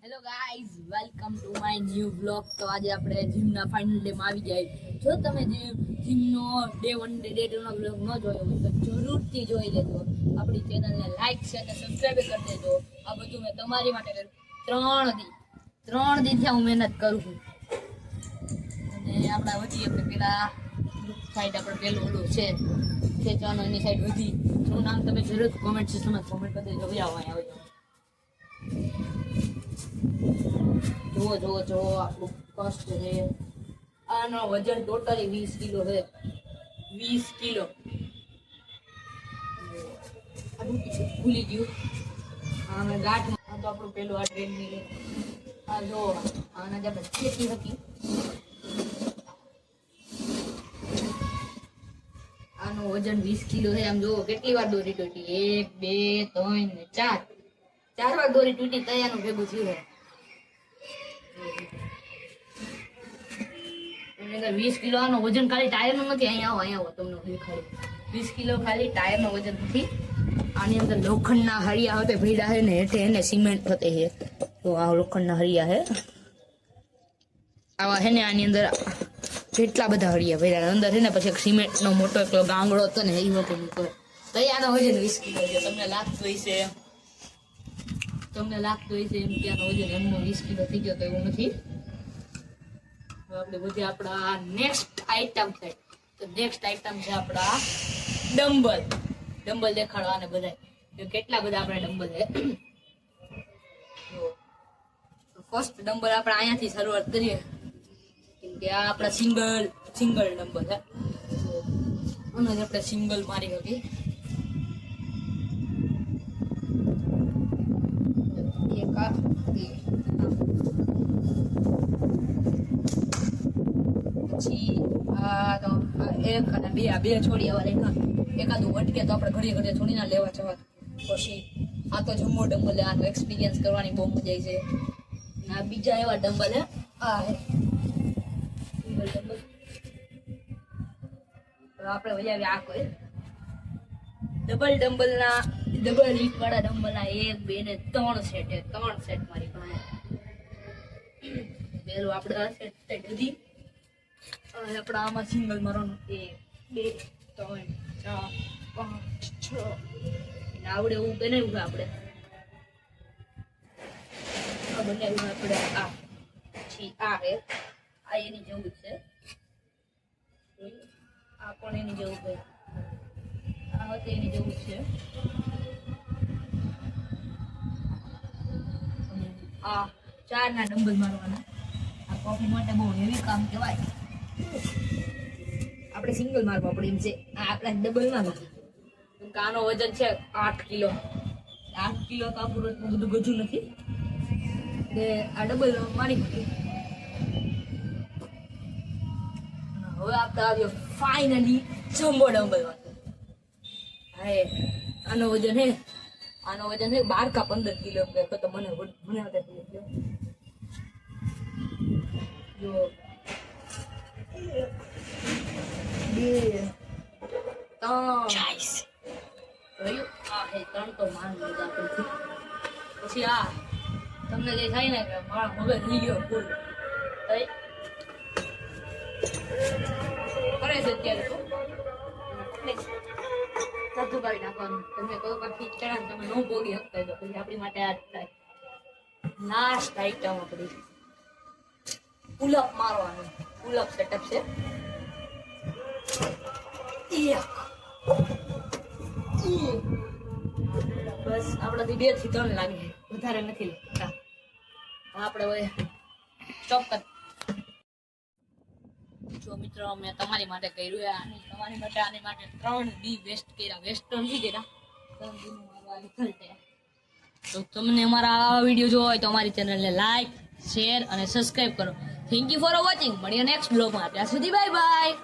Hello guys, welcome to my new blog. તો આજે આપણે જીમના ફાઇનલ ડેમાં આવી જાય. જો તમે જીમનો ડે 1 ડે 2 નો બ્લોગ ન જોયો હોય તો જરૂરથી જોઈ લેજો. આપણી ચેનલને લાઈક છે અને સબસ્ક્રાઇબ કરી દેજો. આ બધું મેં તમારી માટે કર્યું. 3 દીથી હું મહેનત કરું છું. અને આપણા વધી આપણે પેલા સાઈડ આપણે પેલું ઓલું છે ખેંચવાનું, એની સાઈડ વધી એનું નામ તમે જરૂર કોમેન્ટ સેક્શનમાં કોમેન્ટ કરી દેજો. આવે જુઓ આપણું કષ્ટ છે. આનો વજન ટોટલી 20 કિલો છે. 20 કિલો ભૂલી ગયું. અમે ગાંઠમાં તો આપણું પેલું આ ટ્રેનની આ જો આના જે આપણે ખેતી હતી આનું વજન 20 કિલો છે. આમ જુઓ કેટલી વાર દોરી તૂટી. 1 2 3 ને 4 વાર દોરી તૂટી તૈયારનું ભેગું થયું. 20 કિલો આનો વજન ખાલી ટાયર નું નથી. અહીંયા આવો તમને દેખાડું. 20 કિલો ખાલી ટાયર નું વજન નથી. આની અંદર લોખંડના હળિયા હોતે ભેડા છે ને હેઠે એને સિમેન્ટ થતે છે. તો આ લોખંડના હળિયા છે આવા છે ને. આની અંદર કેટલા બધા હળિયા ભેડા અંદર છે ને. પછી સિમેન્ટ નો મોટો એકલો ગાંગડો હતો ને એ હતો મૂકો. તો આનો વજન 20 કિલો છે. તમને લાગતું હશે એમ કે આનો વજન એમનો 20 કિલો થઈ ગયો. તો એવું નથી. આપણે બધી આપણા નેક્સ્ટ આઈટમ છે. તો નેક્સ્ટ આઈટમ છે આપણા ડમ્બલ દેખાડવાને બધા. કેટલા બધા આપણે ડમ્બલ છે. ફર્સ્ટ ડમ્બલ આપણે અહીંયાથી શરૂઆત કરીએ કેમ કે આ આપણા સિંગલ ડમ્બલ છે. અને આપણે સિંગલ મારી હતી. પછી આ તો એક અને બે છોડી આવા એકાદું વટકે તો આપણે ઘડીએ છોડી ના લેવા જવા. પછી આ તો જમ્મો ડમ્બલ આનો એક્સપિરિયન્સ કરવાની બહુ મજા આવી છે. આ બીજા એવા ડમ્બલ હે. આ હે ડમ્બલ. આપણે વજાવી આ કોઈ ડબલ હીટ વાળા ડમ્બલ ના 1 2 ને 3 સેટ. 3 સેટ મારી પાસે. પેલું આપણે આ સેટ બધી આપણા આમાં સિંગલ મારવાનું 1 2 3 4 5 6 આવડે એવું બનાવ્યું આપણે. આ બનાવ્યું આપણે. આ પછી આ હે આ એની જેવું છે. આ પણ એની જેવું છે. આ હોતે એની જેવું છે. આ 4 ના ડમ્બલ મારવાના. આ કોફી માટે બહુ હેવી કામ કહેવાય. આપણે સિંગલ મારવા પડે એમ છે. આ આપણા ડબલ ના નથી. આનો વજન છે 8 કિલો. 8 કિલો તો આપણું એટલું બધું ગજું નથી. આ ડબલ મારી મૂકી. હવે આપણે આવ્યો ફાઇનલી જમ્બો ડમ્બલ માં. હા આનો વજન હે 12 કા 15 કિલો. તો મને જો 2 3 આ હે 3 તો માન લીધા આપણે. પછી આ તમને જે થાય ને કે મારા મગજ લઈ ગયો ફૂલ કરે છે અત્યારે. તો સાધુ કાઢી નાખવાનું. તમે કહો પાછી ચણા તમે ન ભોગી શકતા તો પછી આપણી માટે આ થાય. લાસ્ટ આઈટમ આપણી પુલઅપ મારવાનું. પુલઅપ સેટઅપ છે. બસ આપણાથી 2 થી 3 લાગે, વધારે નથી લાગતા. આપણે હવે સ્ટોપ કર. જો મિત્રો મેં તમારી માટે કર્યું. આની માટે 3 દી વેસ્ટ કર્યા. વેસ્ટ તો નથી કર્યા. 3 દી મારવા નિકલ છે. તો તમને અમારા આ વિડીયો જોવો હોય તો અમારી ચેનલને લાઈક શેર અને સબસ્ક્રાઇબ કરો. Thank you for watching. મળીએ નેક્સ્ટ બ્લોગમાં. ત્યાં સુધી બાય બાય.